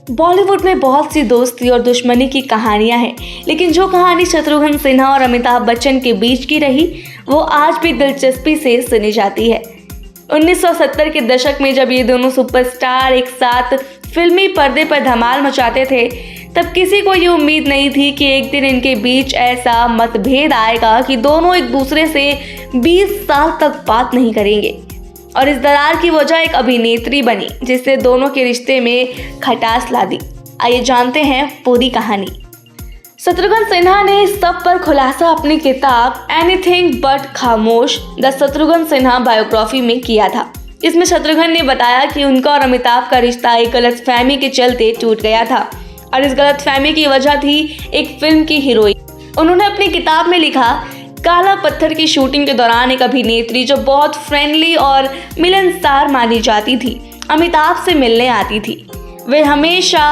बॉलीवुड में बहुत सी दोस्ती और दुश्मनी की कहानियां हैं, लेकिन जो कहानी शत्रुघ्न सिन्हा और अमिताभ बच्चन के बीच की रही, वो आज भी दिलचस्पी से सुनी जाती है। 1970 के दशक में जब ये दोनों सुपरस्टार एक साथ फिल्मी पर्दे पर धमाल मचाते थे, तब किसी को ये उम्मीद नहीं थी कि एक दिन इनके बीच ऐसा मतभेद आएगा कि दोनों एक दूसरे से 20 साल तक बात नहीं करेंगे। और इस दरार की वजह एक अभिनेत्री बनी, जिससे दोनों के रिश्ते में खटास ला दी। आइए जानते हैं पूरी कहानी। शत्रुघ्न सिन्हा ने इस सब पर खुलासा अपनी किताब एनीथिंग बट खामोश द शत्रुघ्न सिन्हा बायोग्राफी में किया था। इसमें शत्रुघ्न ने बताया कि उनका और अमिताभ का रिश्ता एक गलतफहमी के चलते टूट गया था, और इस गलतफहमी की वजह थी एक फिल्म की हीरोइन। उन्होंने अपनी किताब में लिखा, काला पत्थर की शूटिंग के दौरान एक अभिनेत्री जो बहुत फ्रेंडली और मिलनसार मानी जाती थी, अमिताभ से मिलने आती थी। वे हमेशा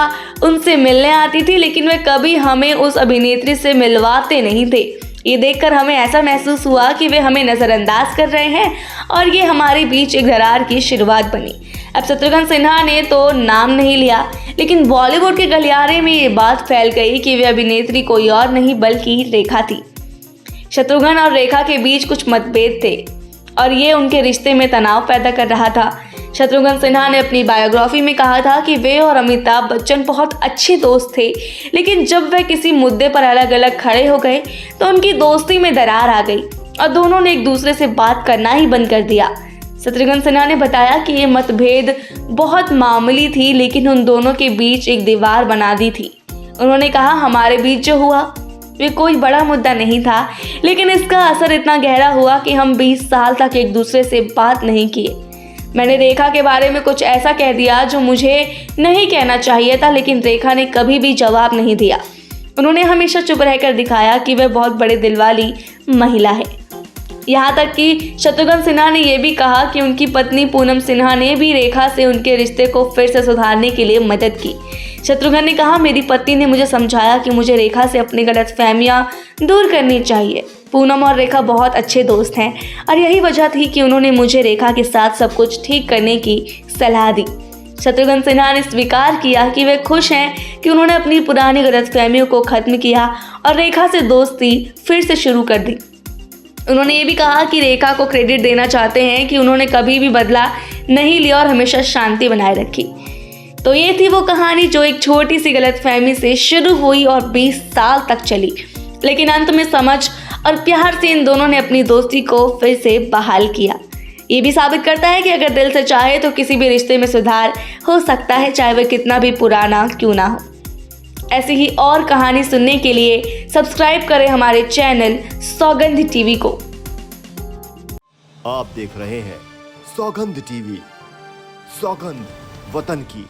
उनसे मिलने आती थी, लेकिन वे कभी हमें उस अभिनेत्री से मिलवाते नहीं थे। ये देखकर हमें ऐसा महसूस हुआ कि वे हमें नज़रअंदाज कर रहे हैं, और ये हमारे बीच एक दरार की शुरुआत बनी। अब शत्रुघ्न सिन्हा ने तो नाम नहीं लिया, लेकिन बॉलीवुड के गलियारे में ये बात फैल गई कि वे अभिनेत्री कोई और नहीं बल्कि रेखा थी। शत्रुघ्न और रेखा के बीच कुछ मतभेद थे, और ये उनके रिश्ते में तनाव पैदा कर रहा था। शत्रुघ्न सिन्हा ने अपनी बायोग्राफी में कहा था कि वे और अमिताभ बच्चन बहुत अच्छे दोस्त थे, लेकिन जब वे किसी मुद्दे पर अलग अलग खड़े हो गए तो उनकी दोस्ती में दरार आ गई, और दोनों ने एक दूसरे से बात करना ही बंद कर दिया। शत्रुघ्न सिन्हा ने बताया कि ये मतभेद बहुत मामूली थी, लेकिन उन दोनों के बीच एक दीवार बना दी थी। उन्होंने कहा, हमारे बीच जो हुआ वे कोई बड़ा मुद्दा नहीं था, लेकिन इसका असर इतना गहरा हुआ कि हम 20 साल तक एक दूसरे से बात नहीं किए। मैंने रेखा के बारे में कुछ ऐसा कह दिया जो मुझे नहीं कहना चाहिए था, लेकिन रेखा ने कभी भी जवाब नहीं दिया। उन्होंने हमेशा चुप रहकर दिखाया कि वह बहुत बड़े दिल वाली महिला है। यहाँ तक कि शत्रुघ्न सिन्हा ने यह भी कहा कि उनकी पत्नी पूनम सिन्हा ने भी रेखा से उनके रिश्ते को फिर से सुधारने के लिए मदद की। शत्रुघ्न ने कहा, मेरी पत्नी ने मुझे समझाया कि मुझे रेखा से अपनी गलतफहमियां दूर करनी चाहिए। पूनम और रेखा बहुत अच्छे दोस्त हैं, और यही वजह थी कि उन्होंने मुझे रेखा के साथ सब कुछ ठीक करने की सलाह दी। शत्रुघ्न सिन्हा ने स्वीकार किया कि वे खुश हैं कि उन्होंने अपनी पुरानी गलतफहमियों को खत्म किया और रेखा से दोस्ती फिर से शुरू कर दी। उन्होंने ये भी कहा कि रेखा को क्रेडिट देना चाहते हैं कि उन्होंने कभी भी बदला नहीं लिया और हमेशा शांति बनाए रखी। तो ये थी वो कहानी जो एक छोटी सी गलतफहमी से शुरू हुई और 20 साल तक चली, लेकिन अंत में समझ और प्यार से इन दोनों ने अपनी दोस्ती को फिर से बहाल किया। ये भी साबित करता है कि अगर दिल से चाहे तो किसी भी रिश्ते में सुधार हो सकता है, चाहे वह कितना भी पुराना क्यों ना हो। ऐसी ही और कहानी सुनने के लिए सब्सक्राइब करें हमारे चैनल सौगंध टीवी को। आप देख रहे हैं सौगंध टीवी, सौगंध वतन की।